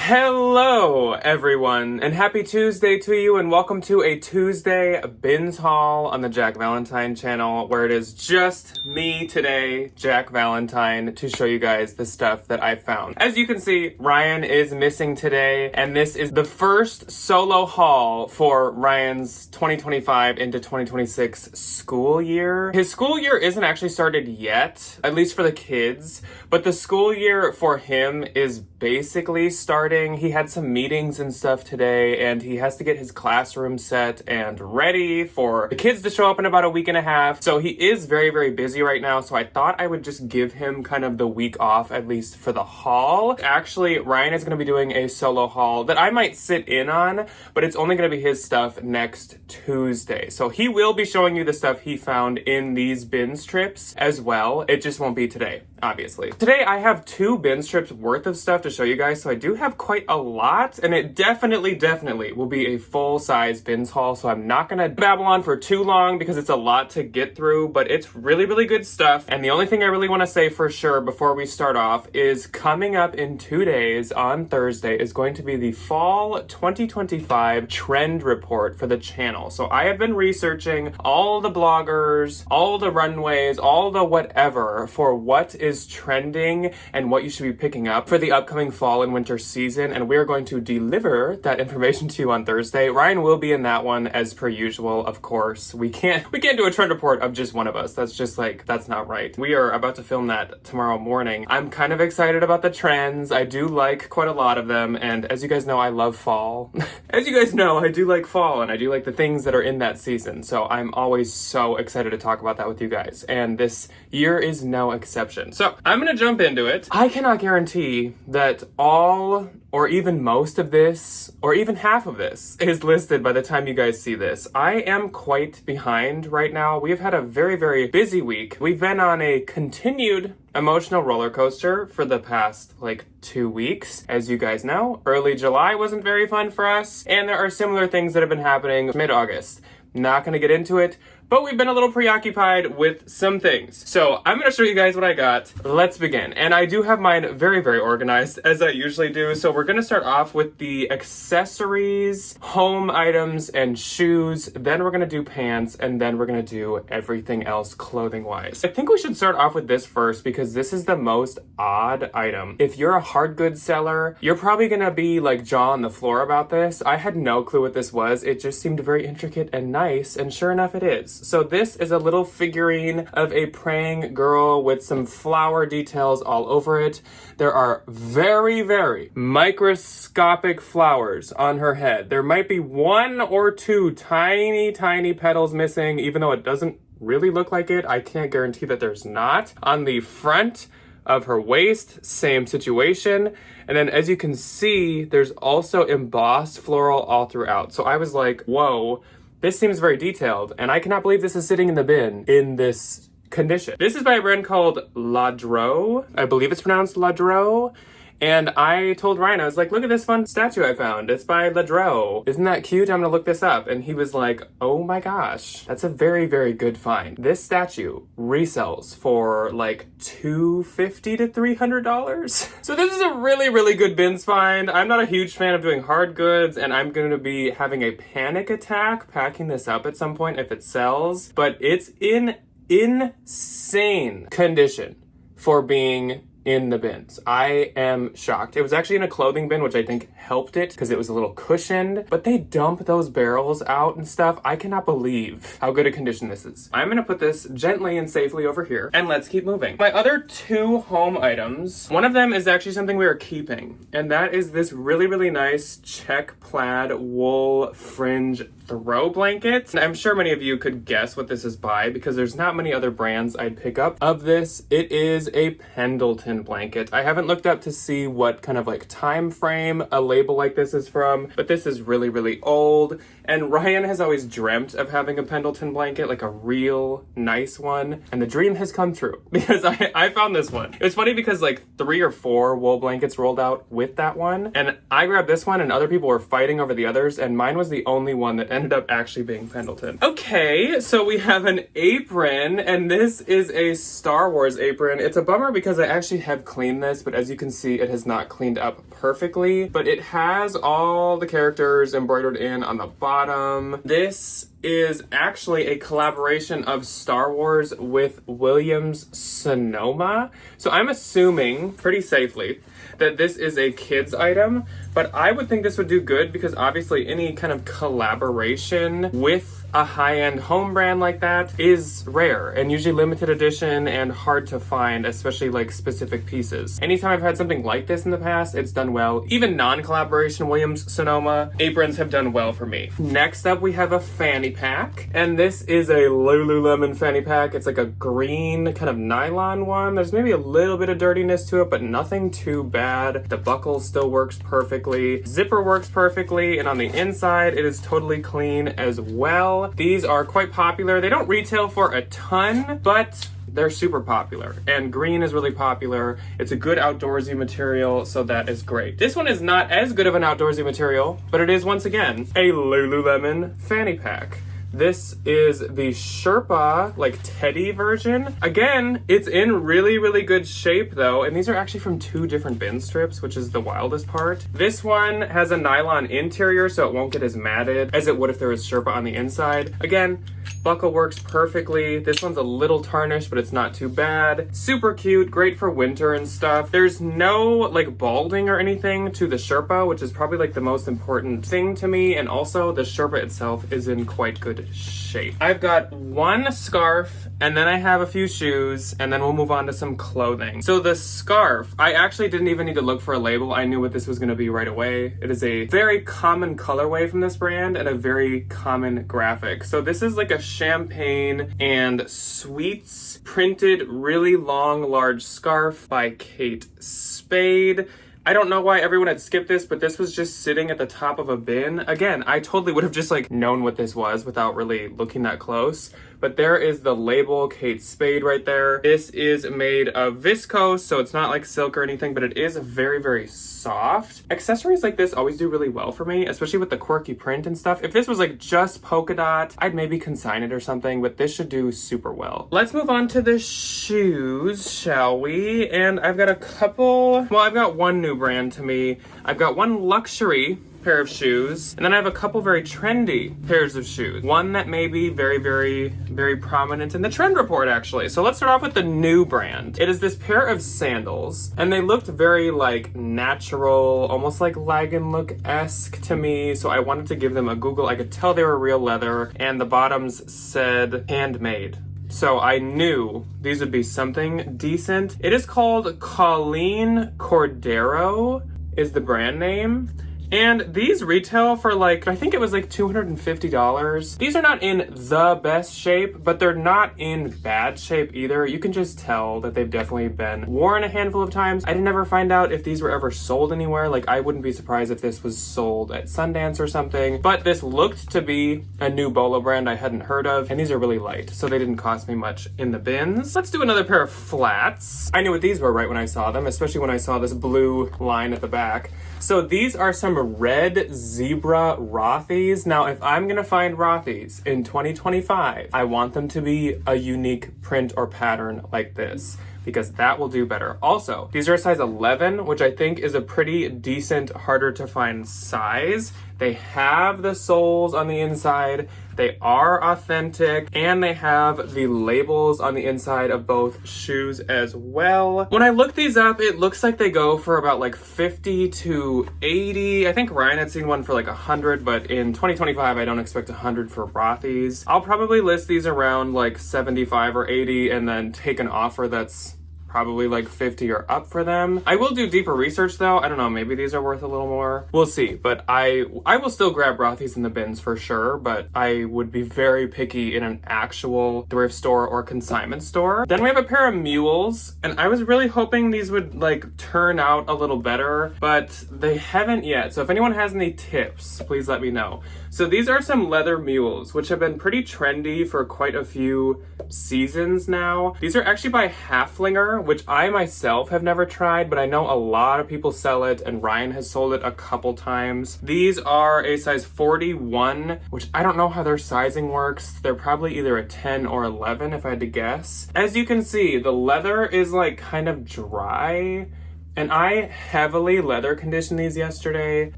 Hello everyone, and happy Tuesday to you, and welcome to a Tuesday bins haul on the Jack Valentine channel, where it is just me today, Jack Valentine, to show you guys the stuff that I found. As you can see, Ryan is missing today, and this is the first solo haul for Ryan's 2025 into 2026 school year. His school year isn't actually started yet, at least for the kids, but the school year for him is basically starting. He had some meetings and stuff today, and he has to get his classroom set and ready for the kids to show up in about a week and a half. So he is very, very busy right now. So I thought I would just give him kind of the week off, at least for the haul. Actually, Ryan is going to be doing a solo haul that I might sit in on, but it's only going to be his stuff next Tuesday. So he will be showing you the stuff he found in these bin strips as well. It just won't be today, obviously. Today I have 2 bin strips worth of stuff to show you guys, so I do have quite a lot, and it definitely will be a full-size bins haul, so I'm not gonna babble on for too long because it's a lot to get through, but it's really good stuff. And the only thing I really want to say for sure before we start off is coming up in 2 days on Thursday is going to be the fall 2025 trend report for the channel. So I have been researching all the bloggers, all the runways, all the whatever for what is trending and what you should be picking up for the upcoming fall and winter season, and we are going to deliver that information to you on Thursday. Ryan will be in that one as per usual, of course. We can't do a trend report of just one of us. That's just that's not right. We are about to film that tomorrow morning. I'm kind of excited about the trends. I do like quite a lot of them, and as you guys know, I love fall. As you guys know, I do like fall, and I do like the things that are in that season, so I'm always so excited to talk about that with you guys, and this year is no exception. So I'm gonna jump into it. I cannot guarantee that all or even most of this, or even half of this, is listed by the time you guys see this. I am quite behind right now. We've had a very busy week. We've been on a continued emotional roller coaster for the past 2 weeks. As you guys know, early July wasn't very fun for us, and there are similar things that have been happening mid-August. Not gonna get into it, but we've been a little preoccupied with some things. So I'm gonna show you guys what I got. Let's begin. And I do have mine very organized, as I usually do. So we're gonna start off with the accessories, home items, and shoes. Then we're gonna do pants, and then we're gonna do everything else clothing-wise. I think we should start off with this first because this is the most odd item. If you're a hard goods seller, you're probably gonna be jaw on the floor about this. I had no clue what this was. It just seemed very intricate and nice, and sure enough it is. So this is a little figurine of a praying girl with some flower details all over it. There are very microscopic flowers on her head. There might be 1 or 2 tiny petals missing, even though it doesn't really look like it. I can't guarantee that there's not. On the front of her waist, same situation. And then as you can see, there's also embossed floral all throughout. So I was like, whoa, this seems very detailed, and I cannot believe this is sitting in the bin in this condition. This is by a brand called Ladro. I believe it's pronounced Ladro. And I told Ryan, I was like, look at this fun statue I found. It's by Ladro. Isn't that cute? I'm gonna look this up. And he was like, oh my gosh, that's a very good find. This statue resells for $250 to $300. So this is a really good bins find. I'm not a huge fan of doing hard goods, and I'm gonna be having a panic attack packing this up at some point if it sells. But it's in insane condition for being in the bins. I am shocked. It was actually in a clothing bin, which I think helped it because it was a little cushioned, but they dump those barrels out and stuff. I cannot believe how good a condition this is. I'm gonna put this gently and safely over here, and let's keep moving. My other 2 home items, one of them is actually something we are keeping, and that is this really nice check plaid wool fringe throw blanket. And I'm sure many of you could guess what this is by because there's not many other brands I'd pick up of this. It is a Pendleton blanket. I haven't looked up to see what kind of time frame a label like this is from, but this is really old, and Ryan has always dreamt of having a Pendleton blanket, a real nice one, and the dream has come true because I found this one. It was funny because 3 or 4 wool blankets rolled out with that one, and I grabbed this one and other people were fighting over the others, and mine was the only one that ended up actually being Pendleton. Okay, so we have an apron, and this is a Star Wars apron. It's a bummer because I actually have cleaned this, but as you can see, it has not cleaned up perfectly, but it has all the characters embroidered in on the bottom. This is actually a collaboration of Star Wars with Williams Sonoma. So I'm assuming pretty safely that this is a kid's item, but I would think this would do good because obviously any kind of collaboration with a high-end home brand like that is rare and usually limited edition and hard to find, especially like specific pieces. Anytime I've had something like this in the past, it's done well. Even non-collaboration Williams Sonoma aprons have done well for me. Next up, we have a fanny pack, and this is a Lululemon fanny pack. It's like a green kind of nylon one. There's maybe a little bit of dirtiness to it, but nothing too bad. The buckle still works perfectly. Zipper works perfectly, and on the inside, it is totally clean as well. These are quite popular. They don't retail for a ton, but they're super popular, and green is really popular. It's a good outdoorsy material, so that is great. This one is not as good of an outdoorsy material, but it is once again a Lululemon fanny pack. This is the Sherpa, like teddy version. Again, it's in really, really good shape though, and these are actually from 2 different bin strips, which is the wildest part. This one has a nylon interior, so it won't get as matted as it would if there was Sherpa on the inside. Again, buckle works perfectly. This one's a little tarnished, but it's not too bad. Super cute, great for winter and stuff. There's no like balding or anything to the Sherpa, which is probably like the most important thing to me, and also the Sherpa itself is in quite good shape. I've got one scarf, and then I have a few shoes, and then we'll move on to some clothing. So the scarf, I actually didn't even need to look for a label. I knew what this was going to be right away. It is a very common colorway from this brand and a very common graphic. So this is like a champagne and sweets printed really long large scarf by Kate Spade. I don't know why everyone had skipped this, but this was just sitting at the top of a bin. Again, I totally would have just like known what this was without really looking that close. But there is the label, Kate Spade, right there. This is made of viscose, so it's not like silk or anything, but it is very, very soft. Accessories like this always do really well for me, especially with the quirky print and stuff. If this was like just polka dot, I'd maybe consign it or something, but this should do super well. Let's move on to the shoes, shall we? And I've got a couple, well, I've got one new brand to me. I've got one luxury pair of shoes, and then I have a couple very trendy pairs of shoes. One that may be very, very, very prominent in the trend report, actually. So let's start off with the new brand. It is this pair of sandals, and they looked very like natural, almost like Lagan Look-esque to me, so I wanted to give them a Google. I could tell they were real leather, and the bottoms said handmade. So I knew these would be something decent. It is called Colleen Cordero is the brand name. And these retail for like, I think it was like $250. These are not in the best shape, but they're not in bad shape either. You can just tell that they've definitely been worn a handful of times. I didn't ever find out if these were ever sold anywhere. Like, I wouldn't be surprised if this was sold at Sundance or something, but this looked to be a new Bolo brand I hadn't heard of, and these are really light, so they didn't cost me much in the bins. Let's do another pair of flats. I knew what these were right when I saw them, especially when I saw this blue line at the back. So these are some red zebra Rothy's. Now, if I'm gonna find Rothy's in 2025, I want them to be a unique print or pattern like this, because that will do better. Also, these are a size 11, which I think is a pretty decent, harder to find size. They have the soles on the inside, they are authentic, and they have the labels on the inside of both shoes as well. When I look these up, it looks like they go for about like 50 to 80. I think Ryan had seen one for like 100, but in 2025, I don't expect 100 for Rothy's. I'll probably list these around like 75 or 80 and then take an offer that's probably like 50 or up for them. I will do deeper research though. I don't know, maybe these are worth a little more. We'll see, but I will still grab Rothy's in the bins for sure, but I would be very picky in an actual thrift store or consignment store. Then we have a pair of mules, and I was really hoping these would like turn out a little better, but they haven't yet. So if anyone has any tips, please let me know. So these are some leather mules, which have been pretty trendy for quite a few seasons now. These are actually by Haflinger, which I myself have never tried, but I know a lot of people sell it, and Ryan has sold it a couple times. These are a size 41, which I don't know how their sizing works. They're probably either a 10 or 11 if I had to guess. As you can see, the leather is like kind of dry, and I heavily leather conditioned these yesterday,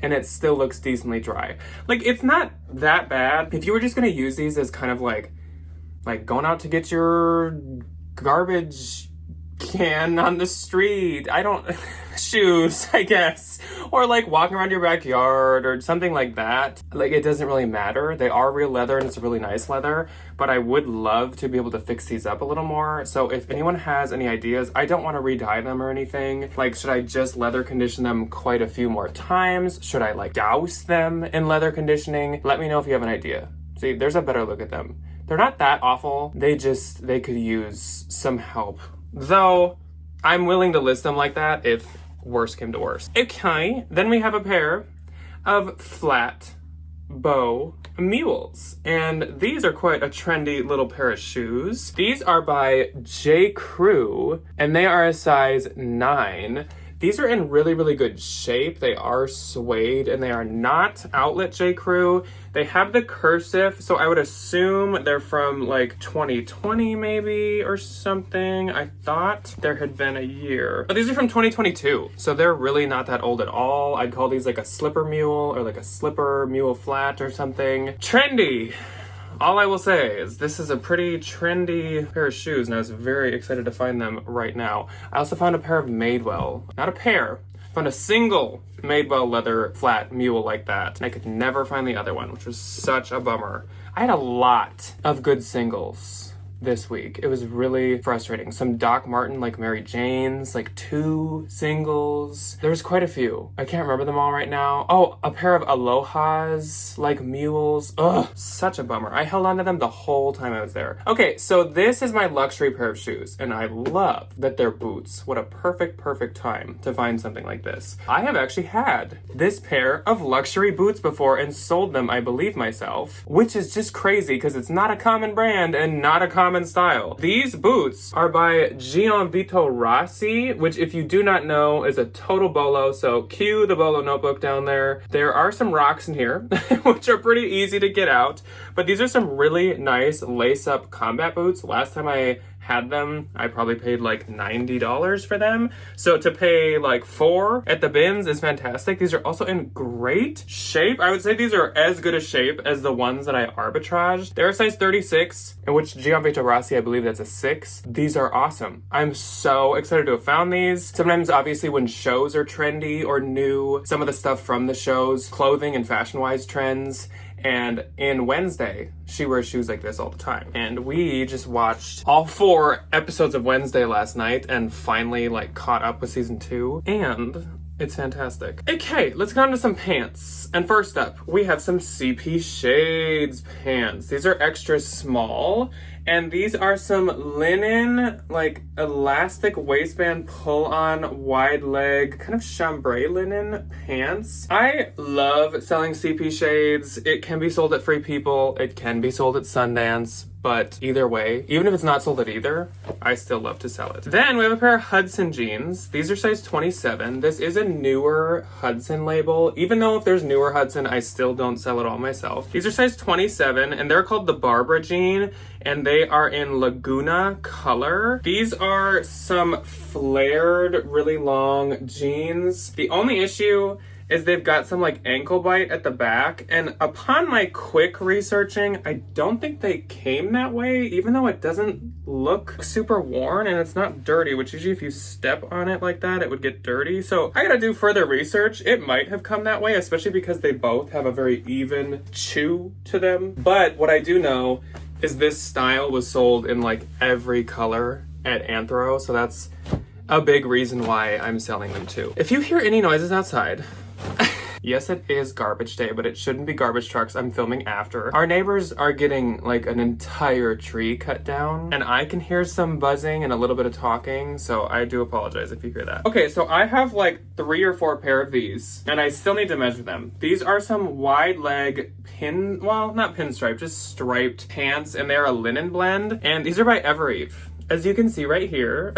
and it still looks decently dry. Like, it's not that bad. If you were just gonna use these as kind of like going out to get your garbage can on the street, shoes, I guess, or like walking around your backyard or something like that, like, it doesn't really matter. They are real leather and it's a really nice leather, but I would love to be able to fix these up a little more. So if anyone has any ideas, I don't want to re-dye them or anything. Like, should I just leather condition them quite a few more times? Should I like douse them in leather conditioning? Let me know if you have an idea. See, there's a better look at them. They're not that awful. They could use some help. Though, I'm willing to list them like that if worse came to worse. Okay, then we have a pair of flat bow mules, and these are quite a trendy little pair of shoes. These are by J. Crew, and they are a size 9. These are in really, really good shape. They are suede, and they are not outlet J. Crew. They have the cursive, so I would assume they're from like 2020 maybe or something. I thought there had been a year. But these are from 2022, so they're really not that old at all. I'd call these like a slipper mule or like a slipper mule flat or something. Trendy. All I will say is this is a pretty trendy pair of shoes, and I was very excited to find them right now. I also found a pair of Madewell. Not a pair. I found a single Madewell leather flat mule like that. And I could never find the other one, which was such a bummer. I had a lot of good singles this week. It was really frustrating. Some Doc Martin, like Mary Jane's, like 2 singles. There was quite a few. I can't remember them all right now. Oh, a pair of Aloha's, like mules. Ugh, such a bummer. I held on to them the whole time I was there. Okay, so this is my luxury pair of shoes, and I love that they're boots. What a perfect time to find something like this. I have actually had this pair of luxury boots before and sold them, I believe myself, which is just crazy because it's not a common brand and not a common style. These boots are by Gianvito Rossi, which, if you do not know, is a total bolo, so cue the bolo notebook down there. There are some rocks in here, which are pretty easy to get out, but these are some really nice lace-up combat boots. Last time I had them, I probably paid like $90 for them. So to pay like $4 at the bins is fantastic. These are also in great shape. I would say these are as good a shape as the ones that I arbitraged. They're a size 36, in which Gianvito Rossi, I believe that's a 6. These are awesome. I'm so excited to have found these. Sometimes, obviously, when shows are trendy or new, some of the stuff from the shows, clothing and fashion-wise trends, and in Wednesday, she wears shoes like this all the time. And we just watched all 4 episodes of Wednesday last night and finally like caught up with season 2. And it's fantastic. Okay, let's go on to some pants. And first up, we have some CP Shades pants. These are extra small. And these are some linen, like elastic waistband pull-on wide leg, kind of chambray linen pants. I love selling CP Shades. It can be sold at Free People. It can be sold at Sundance. But either way, even if it's not sold at either, I still love to sell it. Then we have a pair of Hudson jeans. These are size 27. This is a newer Hudson label. Even though if there's newer Hudson, I still don't sell it all myself. These are size 27, and they're called the Barbara jean, and they are in Laguna color. These are some flared, really long jeans. The only issue is they've got some like ankle bite at the back, and upon my quick researching, I don't think they came that way, even though it doesn't look super worn and it's not dirty, which usually if you step on it like that, it would get dirty. So I gotta do further research. It might have come that way, especially because they both have a very even chew to them. But what I do know is this style was sold in like every color at Anthro, so that's a big reason why I'm selling them too. If you hear any noises outside, yes, it is garbage day, but it shouldn't be garbage trucks. I'm filming after. Our neighbors are getting like an entire tree cut down, and I can hear some buzzing and a little bit of talking, so I do apologize if you hear that. Okay, so I have like 3 or 4 pair of these, and I still need to measure them. These are some wide leg not pinstripe, just striped pants, and they're a linen blend, and these are by Evereve. as you can see right here,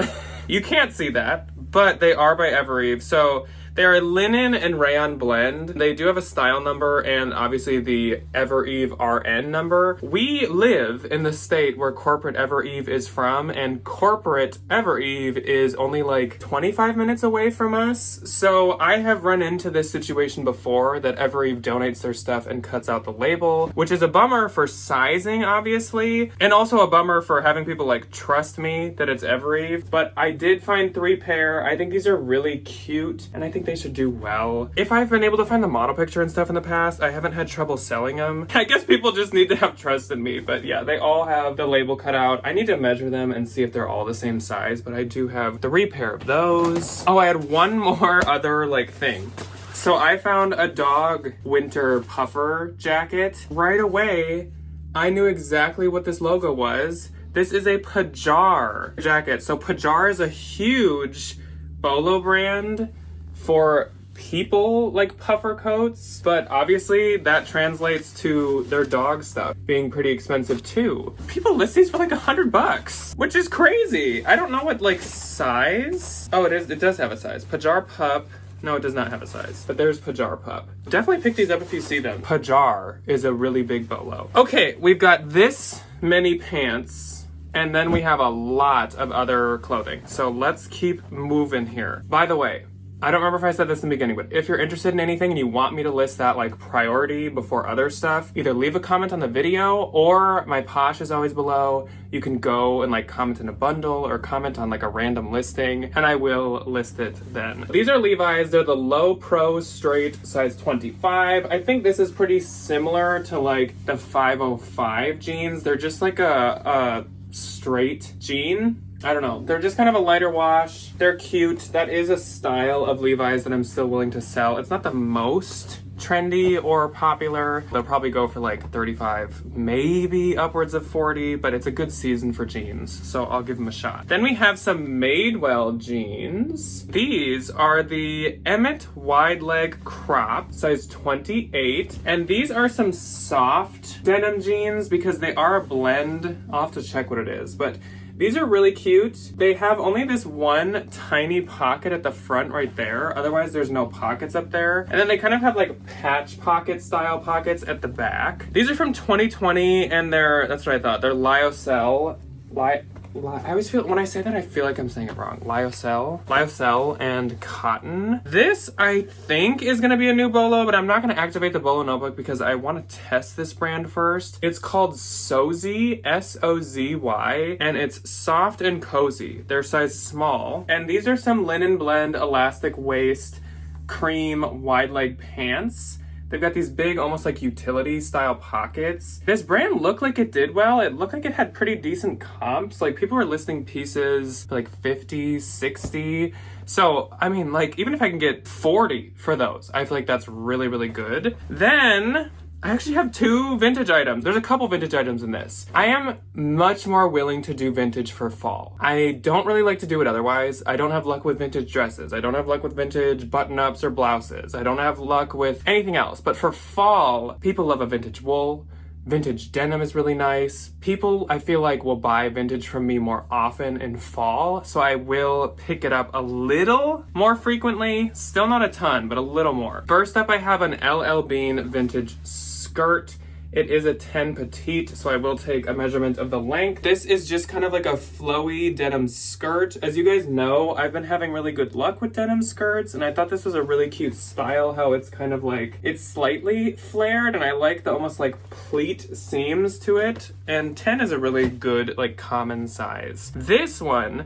you can't see that, but they are by Evereve. So they're a linen and rayon blend. They do have a style number and obviously the Evereve RN number. We live in the state where corporate Evereve is from, and corporate Evereve is only like 25 minutes away from us. So I have run into this situation before that Evereve donates their stuff and cuts out the label, which is a bummer for sizing, obviously, and also a bummer for having people like trust me that it's Evereve. But I did find 3 pair. I think these are really cute, and I think they should do well. If I've been able to find the model picture and stuff in the past, I haven't had trouble selling them. I guess people just need to have trust in me, but yeah, they all have the label cut out. I need to measure them and see if they're all the same size, but I do have 3 pair of those. Oh, I had one more other like thing. So I found a dog winter puffer jacket. Right away, I knew exactly what this logo was. This is a Pajar jacket. So Pajar is a huge bolo brand for people like puffer coats, but obviously that translates to their dog stuff being pretty expensive too. People list these for like $100, which is crazy. I don't know what like size. Oh, it does have a size. Pajar Pup. No, it does not have a size, but there's Pajar Pup. Definitely pick these up if you see them. Pajar is a really big bolo. Okay, we've got this many pants, and then we have a lot of other clothing. So let's keep moving here. By the way, I don't remember if I said this in the beginning, but if you're interested in anything and you want me to list that like priority before other stuff, either leave a comment on the video or my Posh is always below. You can go and like comment in a bundle or comment on like a random listing and I will list it then. These are Levi's. They're the low pro straight size 25. I think this is pretty similar to like the 505 jeans. They're just like a straight jean. I don't know. They're just kind of a lighter wash. They're cute. That is a style of Levi's that I'm still willing to sell. It's not the most trendy or popular. They'll probably go for like 35, maybe upwards of 40, but it's a good season for jeans, so I'll give them a shot. Then we have some Madewell jeans. These are the Emmett wide leg crop, size 28, and these are some soft denim jeans because they are a blend. I'll have to check what it is, but these are really cute. They have only this one tiny pocket at the front right there. Otherwise, there's no pockets up there. And then they kind of have like patch pocket style pockets at the back. These are from 2020 and that's what I thought. They're lyocell. I always feel, when I say that, I feel like I'm saying it wrong. Lyocell and cotton. This, I think, is gonna be a new bolo, but I'm not gonna activate the bolo notebook because I wanna test this brand first. It's called Sozy, S-O-Z-Y, and it's soft and cozy. They're size small. And these are some linen blend, elastic waist, cream, wide leg pants. They've got these big, almost like utility style pockets. This brand looked like it did well. It looked like it had pretty decent comps. Like people were listing pieces for like 50, 60. So, I mean, like even if I can get 40 for those, I feel like that's really, really good. Then I actually have 2 vintage items. There's a couple vintage items in this. I am much more willing to do vintage for fall. I don't really like to do it otherwise. I don't have luck with vintage dresses. I don't have luck with vintage button-ups or blouses. I don't have luck with anything else. But for fall, people love a vintage wool. Vintage denim is really nice. People, I feel like, will buy vintage from me more often in fall, so I will pick it up a little more frequently. Still not a ton, but a little more. First up, I have an LL Bean vintage skirt. It is a 10 petite, so I will take a measurement of the length. This is just kind of like a flowy denim skirt. As you guys know, I've been having really good luck with denim skirts, and I thought this was a really cute style, how it's kind of like, it's slightly flared, and I like the almost like pleat seams to it, and 10 is a really good, like, common size. This one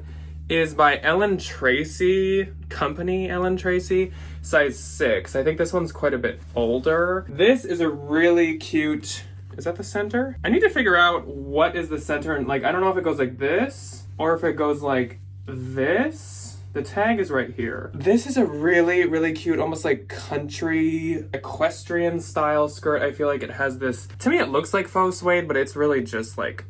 is by Ellen Tracy, Company Ellen Tracy, size 6. I think this one's quite a bit older. This is a really cute, is that the center? I need to figure out what is the center, and like, I don't know if it goes like this, or if it goes like this. The tag is right here. This is a really, really cute, almost like country equestrian style skirt. I feel like it has this, to me it looks like faux suede, but it's really just like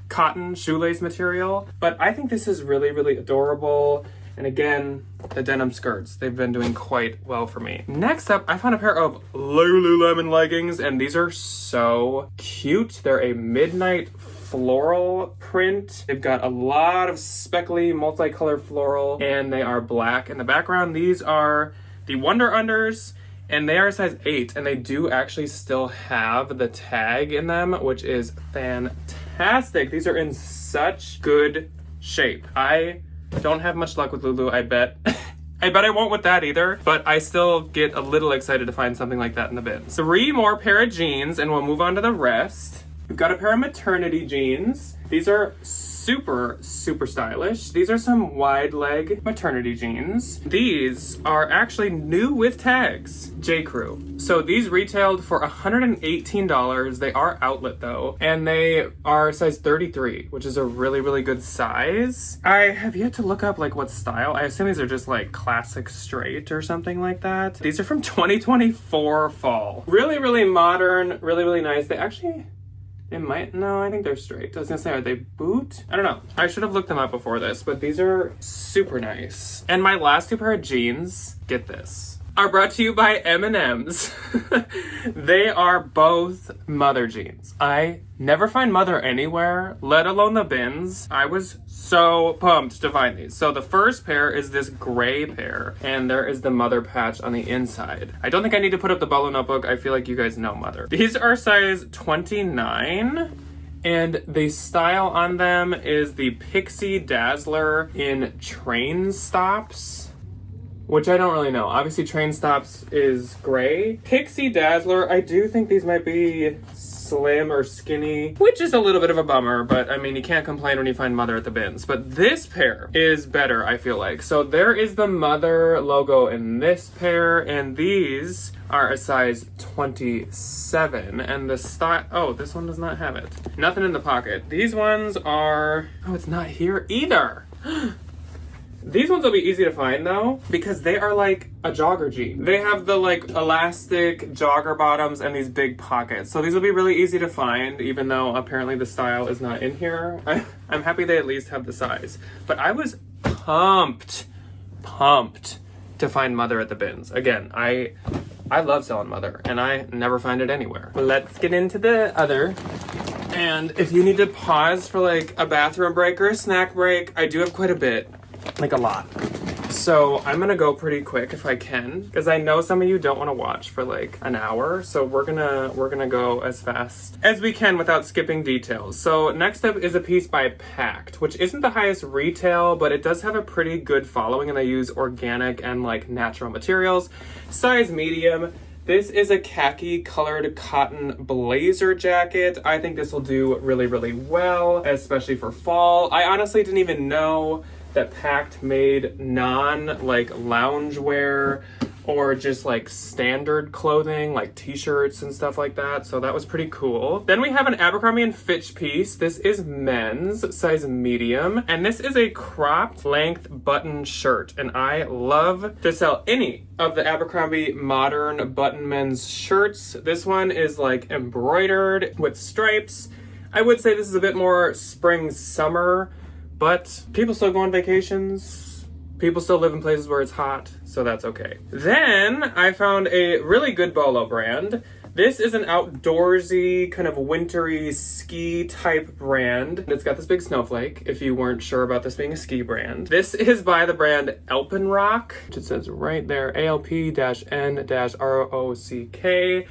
cotton shoelace material. But I think this is really, really adorable. And again, the denim skirts, they've been doing quite well for me. Next up, I found a pair of Lululemon leggings, and these are so cute. They're a midnight floral print. They've got a lot of speckly multicolored floral, and they are black in the background. These are the Wonder Unders, and they are size 8, and they do actually still have the tag in them, which is fantastic. These are in such good shape. I don't have much luck with Lulu, I bet. I bet I won't with that either, but I still get a little excited to find something like that in the bin. 3 more pair of jeans, and we'll move on to the rest. We've got a pair of maternity jeans. These are super, super stylish. These are some wide leg maternity jeans. These are actually new with tags, J. Crew. So these retailed for $118. They are outlet though, and they are size 33, which is a really, really good size. I have yet to look up like what style. I assume these are just like classic straight or something like that. These are from 2024 fall. Really, really modern, really, really nice. They actually, no, I think they're straight. I was gonna say, are they boot? I don't know. I should have looked them up before this, but these are super nice. And my last 2 pair of jeans, get this, are brought to you by M&M's. They are both mother jeans. I never find mother anywhere, let alone the bins. I was so pumped to find these. So the first pair is this gray pair, and there is the mother patch on the inside. I don't think I need to put up the Bolo notebook. I feel like you guys know mother. These are size 29. And the style on them is the Pixie Dazzler in Train Stops, which I don't really know. Obviously Train Stops is gray. Pixie Dazzler, I do think these might be slim or skinny, which is a little bit of a bummer, but I mean, you can't complain when you find mother at the bins. But this pair is better, I feel like. So there is the mother logo in this pair, and these are a size 27. And the style, oh, this one does not have it. Nothing in the pocket. These ones are, oh, it's not here either. These ones will be easy to find though, because they are like a jogger jean. They have the like elastic jogger bottoms and these big pockets. So these will be really easy to find, even though apparently the style is not in here. I'm happy they at least have the size. But I was pumped to find mother at the bins. Again, I love selling mother, and I never find it anywhere. Let's get into the other. And if you need to pause for like a bathroom break or a snack break, I do have quite a bit. Like a lot. So I'm gonna go pretty quick if I can, because I know some of you don't want to watch for like an hour. So we're gonna go as fast as we can without skipping details. So next up is a piece by Pact, which isn't the highest retail, but it does have a pretty good following, and they use organic and like natural materials. Size medium. This is a khaki colored cotton blazer jacket. I think this will do really, really well, especially for fall. I honestly didn't even know that Pact made like loungewear or just like standard clothing, like t-shirts and stuff like that. So that was pretty cool. Then we have an Abercrombie & Fitch piece. This is men's, size medium. And this is a cropped length button shirt. And I love to sell any of the Abercrombie modern button men's shirts. This one is like embroidered with stripes. I would say this is a bit more spring, summer, but people still go on vacations. People still live in places where it's hot, so that's okay. Then I found a really good Bolo brand. This is an outdoorsy, kind of wintry ski type brand. It's got this big snowflake, if you weren't sure about this being a ski brand. This is by the brand Alpenrock, which it says right there, ALP-N-ROCK.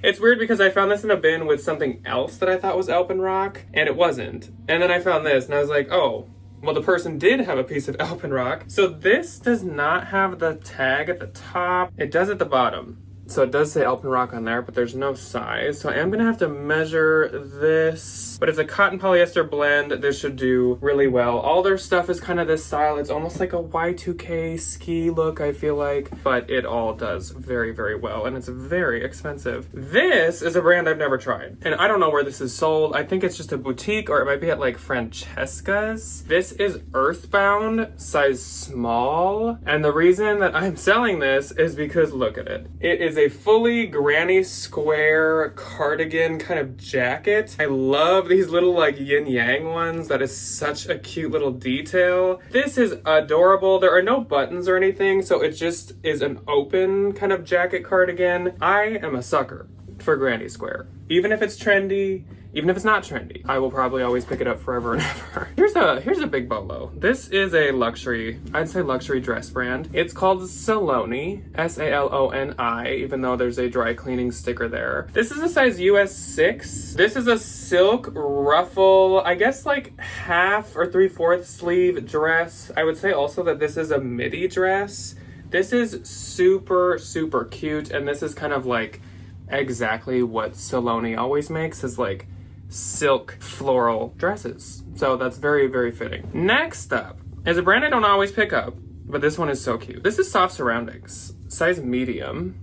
It's weird because I found this in a bin with something else that I thought was Alpenrock, and it wasn't. And then I found this, and I was like, oh, well, the person did have a piece of Alpenrock. So this does not have the tag at the top. It does at the bottom. So it does say Alpenrock on there, but there's no size. So I am gonna have to measure this, but it's a cotton polyester blend. This should do really well. All their stuff is kind of this style. It's almost like a Y2K ski look, I feel like, but it all does very, very well, and it's very expensive. This is a brand I've never tried, and I don't know where this is sold. I think it's just a boutique, or it might be at like Francesca's. This is Earthbound, size small, and the reason that I'm selling this is because look at it. It is a fully granny square cardigan kind of jacket. I love these little like yin yang ones. That is such a cute little detail. This is adorable. There are no buttons or anything, so it just is an open kind of jacket cardigan. I am a sucker for Granny Square. Even if it's trendy, even if it's not trendy, I will probably always pick it up forever and ever. Here's a big bolo. This is a luxury, I'd say luxury dress brand. It's called Saloni, S-A-L-O-N-I, even though there's a dry cleaning sticker there. This is a size US 6. This is a silk ruffle, I guess like half or 3/4 sleeve dress. I would say also that this is a midi dress. This is super, super cute, and this is kind of like exactly what Saloni always makes, is like silk floral dresses. So that's very, very fitting. Next up is a brand I don't always pick up, but this one is so cute. This is Soft Surroundings, size medium,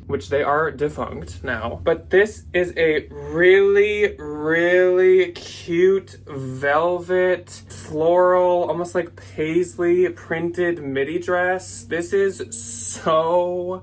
which they are defunct now. But this is a really, really cute velvet, floral, almost like paisley printed midi dress. This is so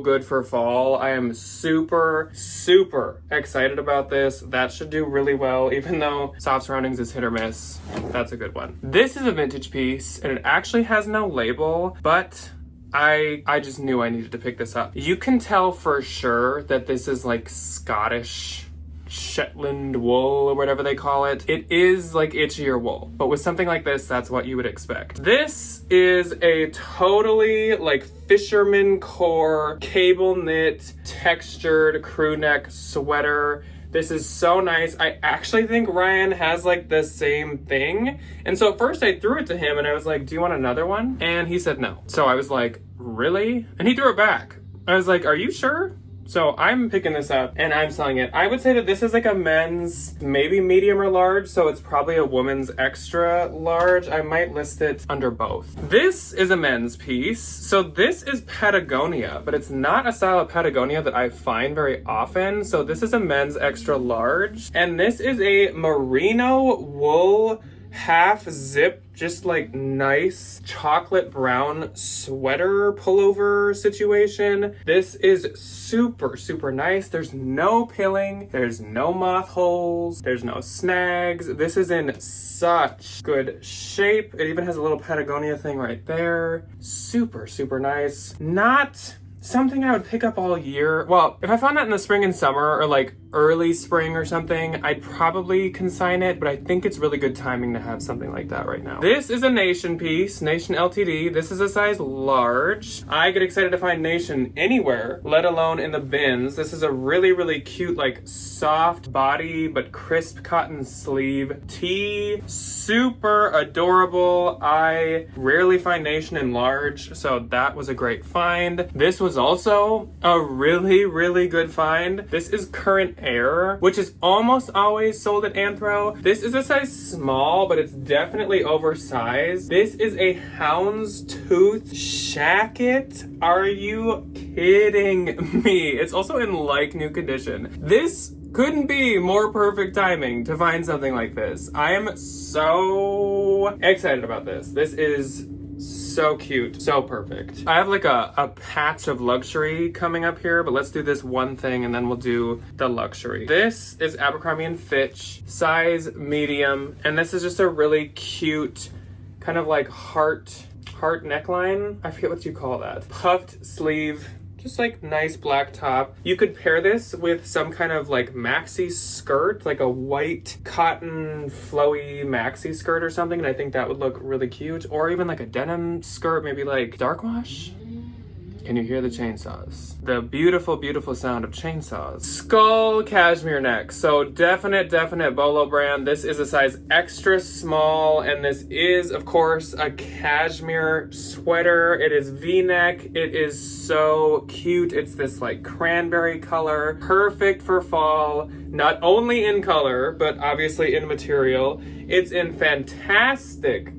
good for fall. I am super, super excited about this. That should do really well, even though Soft Surroundings is hit or miss. That's a good one. This is a vintage piece, and it actually has no label, but I just knew I needed to pick this up. You can tell for sure that this is like Scottish Shetland wool or whatever they call it. It is like itchier wool, but with something like this, that's what you would expect. This is a totally like fisherman core cable knit textured crew neck sweater. This is so nice. I actually think Ryan has like the same thing. And so at first I threw it to him and I was like, do you want another one? And he said no. So I was like, really? And he threw it back. I was like, are you sure? So I'm picking this up and I'm selling it. I would say that this is like a men's, maybe medium or large. So it's probably a woman's extra large. I might list it under both. This is a men's piece. So this is Patagonia, but it's not a style of Patagonia that I find very often. So this is a men's extra large. And this is a merino wool half zip, just like nice chocolate brown sweater pullover situation. This is super, super nice. There's no pilling, there's no moth holes, there's no snags. This is in such good shape. It even has a little Patagonia thing right there. Super, super nice. Not something I would pick up all year. Well, if I found that in the spring and summer or like early spring or something, I'd probably consign it, but I think it's really good timing to have something like that right now. This is a Nation piece, Nation LTD. This is a size large. I get excited to find Nation anywhere, let alone in the bins. This is a really, really cute, like soft body, but crisp cotton sleeve tee. Super adorable. I rarely find Nation in large, so that was a great find. This was also a really, really good find. This is Current Air, which is almost always sold at Anthro. This is a size small, but it's definitely oversized. This is a houndstooth shacket. Are you kidding me? It's also in like new condition. This couldn't be more perfect timing to find something like this. I am so excited about this. This is so cute, so perfect. I have like a patch of luxury coming up here, but let's do this one thing and then we'll do the luxury. This is Abercrombie & Fitch, size medium, and this is just a really cute kind of like heart neckline. I forget what you call that. Puffed sleeve, just like nice black top. You could pair this with some kind of like maxi skirt, like a white cotton flowy maxi skirt or something, and I think that would look really cute. Or even like a denim skirt, maybe like dark wash. Can you hear the chainsaws? The beautiful, beautiful sound of chainsaws. Skull cashmere neck. So definite Bolo brand. This is a size extra small, and this is, of course, a cashmere sweater. It is V-neck. It is so cute. It's this like cranberry color. Perfect for fall. Not only in color, but obviously in material. It's in fantastic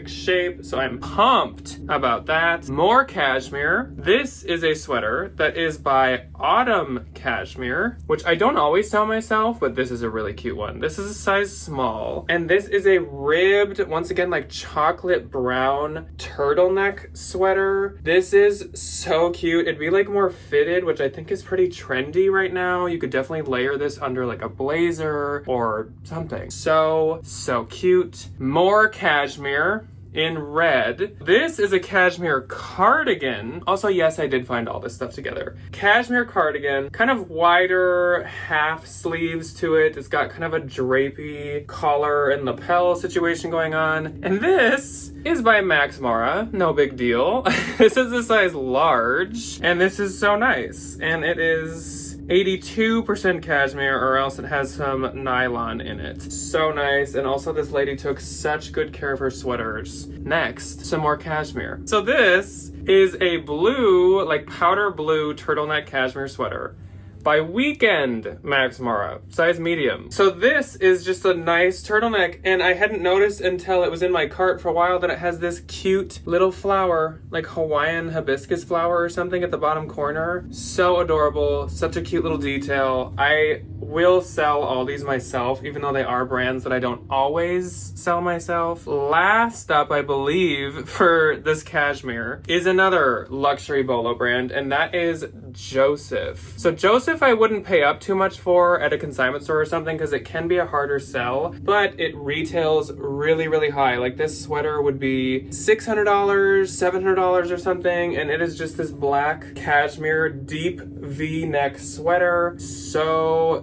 shape, so I'm pumped about that. More cashmere. This is a sweater that is by Autumn Cashmere, which I don't always sell myself, but this is a really cute one. This is a size small, and this is a ribbed, once again, like chocolate brown turtleneck sweater. This is so cute. It'd be like more fitted, which I think is pretty trendy right now. You could definitely layer this under like a blazer or something. So cute. More cashmere. in red. This is a cashmere cardigan. Also, yes, I did find all this stuff together. Cashmere cardigan, kind of wider half sleeves to it. It's got kind of a drapey collar and lapel situation going on. And this is by Max Mara. No big deal. This is a size large, and this is so nice. And it is 82% cashmere, or else it has some nylon in it. So nice. And also this lady took such good care of her sweaters. Next, some more cashmere. So this is a blue, like powder blue turtleneck cashmere sweater by Weekend Max Mara, size medium. So this is just a nice turtleneck, and I hadn't noticed until it was in my cart for a while that it has this cute little flower, like Hawaiian hibiscus flower or something at the bottom corner. So adorable, such a cute little detail. I will sell all these myself, even though they are brands that I don't always sell myself. Last up, I believe, for this cashmere is another luxury bolo brand, and that is Joseph. So Joseph I wouldn't pay up too much for at a consignment store or something because it can be a harder sell, but it retails really, really high. Like this sweater would be $600, $700 or something, and it is just this black cashmere deep V-neck sweater. So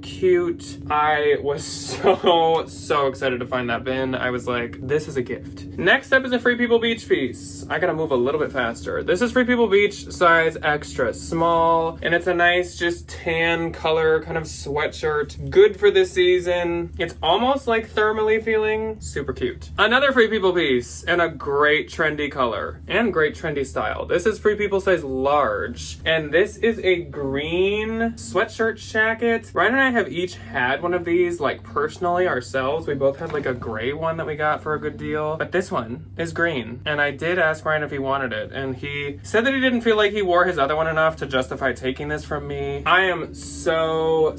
cute. I was so excited to find that bin. I was like, this is a gift. Next up is a Free People Beach piece. I gotta move a little bit faster. This is Free People Beach, size extra small, and it's a nice just tan color kind of sweatshirt. Good for this season. It's almost like thermally feeling. Super cute. Another Free People piece, and a great trendy color and great trendy style. This is Free People size large, and this is a green sweatshirt jacket. Ryan and I have each had one of these, like personally ourselves. We both had like a gray one that we got for a good deal, but this one is green, and I did ask Ryan if he wanted it, and he said that he didn't feel like he wore his other one enough to justify taking this from me. I am so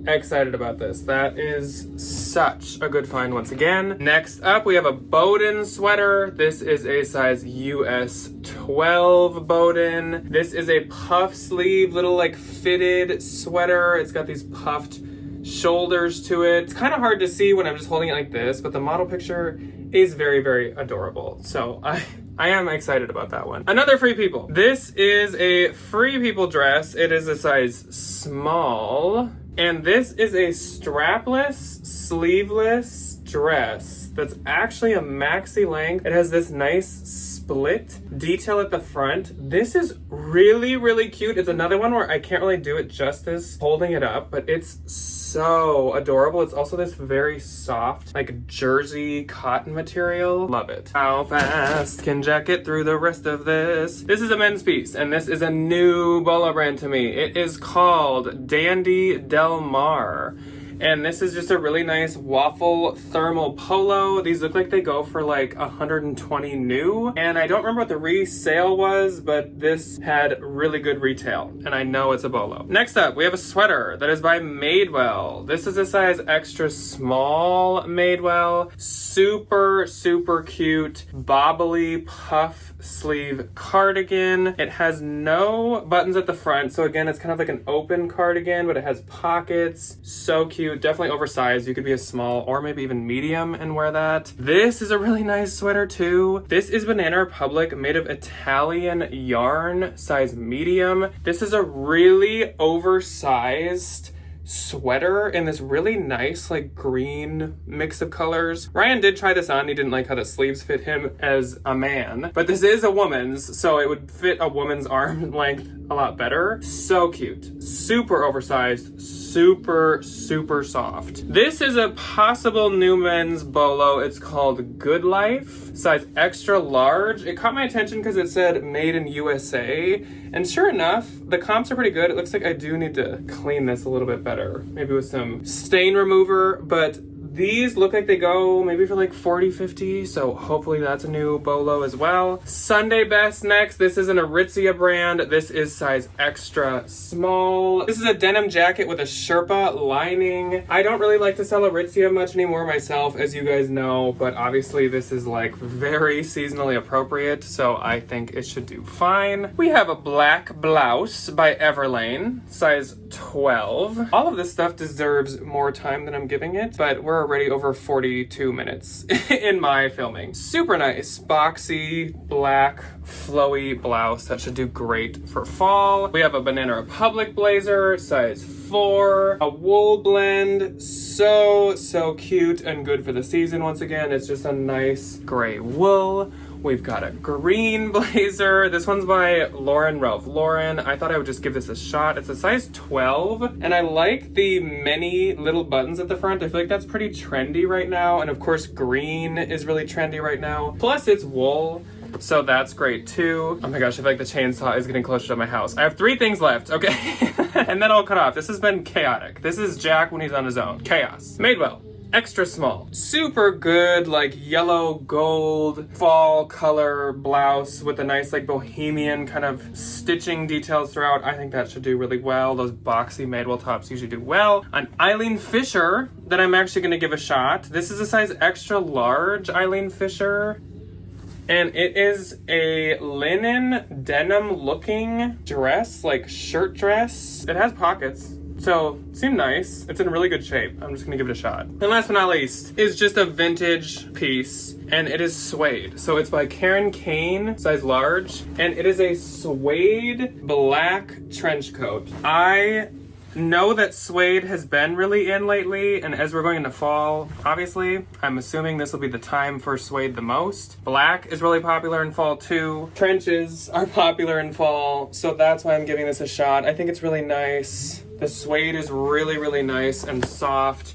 excited about this. That is such a good find once again. Next up, we have a Bowden sweater. This is a size US 12 Bowden. This is a puff sleeve, little like fitted sweater. It's got these puffed shoulders to it. It's kind of hard to see when I'm just holding it like this, but the model picture is very adorable. So I am excited about that one. Another Free People. This is a Free People dress. It is a size small, and this is a strapless, sleeveless dress that's actually a maxi length. It has this nice split detail at the front. This is really cute. It's another one where I can't really do it justice holding it up, but it's so adorable. It's also this very soft, like jersey cotton material. Love it. How fast can Jack get through the rest of this? This is a men's piece, and this is a new bolo brand to me. It is called Dandy Del Mar. And this is just a really nice waffle thermal polo. These look like they go for like 120 new. And I don't remember what the resale was, but this had really good retail. And I know it's a bolo. Next up, we have a sweater that is by Madewell. This is a size extra small Madewell. Super cute, bobbly puff sleeve cardigan. It has no buttons at the front. So again, it's kind of like an open cardigan, but it has pockets. So cute. Definitely oversized. You could be a small or maybe even medium and wear that. This is a really nice sweater too. This is Banana Republic, made of Italian yarn, size medium. This is a really oversized sweater in this really nice like green mix of colors. Ryan did try this on. He didn't like how the sleeves fit him as a man, but this is a woman's, so it would fit a woman's arm length a lot better. So cute, super oversized, super soft. This is a possible new men's bolo. It's called Good Life, size extra large. It caught my attention because it said made in USA, and sure enough, the comps are pretty good. It looks like I do need to clean this a little bit better, maybe with some stain remover, but these look like they go maybe for like 40, 50, so hopefully that's a new bolo as well. Sunday Best next. This is an Aritzia brand. This is size extra small. This is a denim jacket with a Sherpa lining. I don't really like to sell Aritzia much anymore myself, as you guys know, but obviously this is like very seasonally appropriate, so I think it should do fine. We have a black blouse by Everlane, size 12. All of this stuff deserves more time than I'm giving it, but we're we're already over 42 minutes in my filming. Super nice, boxy, black, flowy blouse that should do great for fall. We have a Banana Republic blazer, size 4, a wool blend, so cute and good for the season. Once again, it's just a nice gray wool. We've got a green blazer. This one's by Ralph Lauren. I thought I would just give this a shot. It's a size 12, and I like the many little buttons at the front. I feel like that's pretty trendy right now, and of course green is really trendy right now. Plus it's wool, so that's great too. Oh my gosh, I feel like the chainsaw is getting closer to my house. I have 3 things left, okay? And then I'll cut off. This has been chaotic. This is Jack when he's on his own. Chaos. Madewell. Extra small. Super good, like yellow gold fall color blouse with a nice like bohemian kind of stitching details throughout. I think that should do really well. Those boxy Madewell tops usually do well. An Eileen Fisher that I'm actually gonna give a shot. This is a size extra large Eileen Fisher. And it is a linen denim looking dress, like shirt dress. It has pockets. So, seemed nice. It's in really good shape. I'm just gonna give it a shot. And last but not least is just a vintage piece, and it is suede. So it's by Karen Kane, size large, and it is a suede black trench coat. I know that suede has been really in lately, and as we're going into fall, obviously, I'm assuming this will be the time for suede the most. Black is really popular in fall too. Trenches are popular in fall, so that's why I'm giving this a shot. I think it's really nice. The suede is really nice and soft.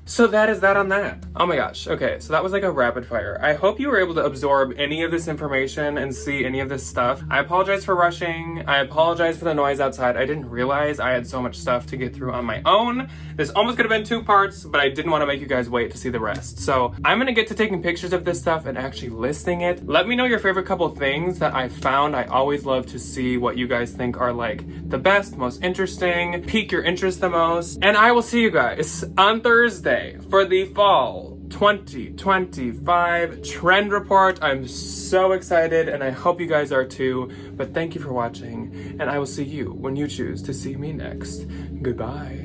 So that is that on that. Oh my gosh, okay, so that was like a rapid fire. I hope you were able to absorb any of this information and see any of this stuff. I apologize for rushing. I apologize for the noise outside. I didn't realize I had so much stuff to get through on my own. This almost could have been 2 parts, but I didn't want to make you guys wait to see the rest. So I'm gonna get to taking pictures of this stuff and actually listing it. Let me know your favorite couple things that I found. I always love to see what you guys think are like the best, most interesting, pique your interest the most. And I will see you guys on Thursday for the fall 2025 trend report. I'm so excited and I hope you guys are too, but thank you for watching and I will see you when you choose to see me next. Goodbye.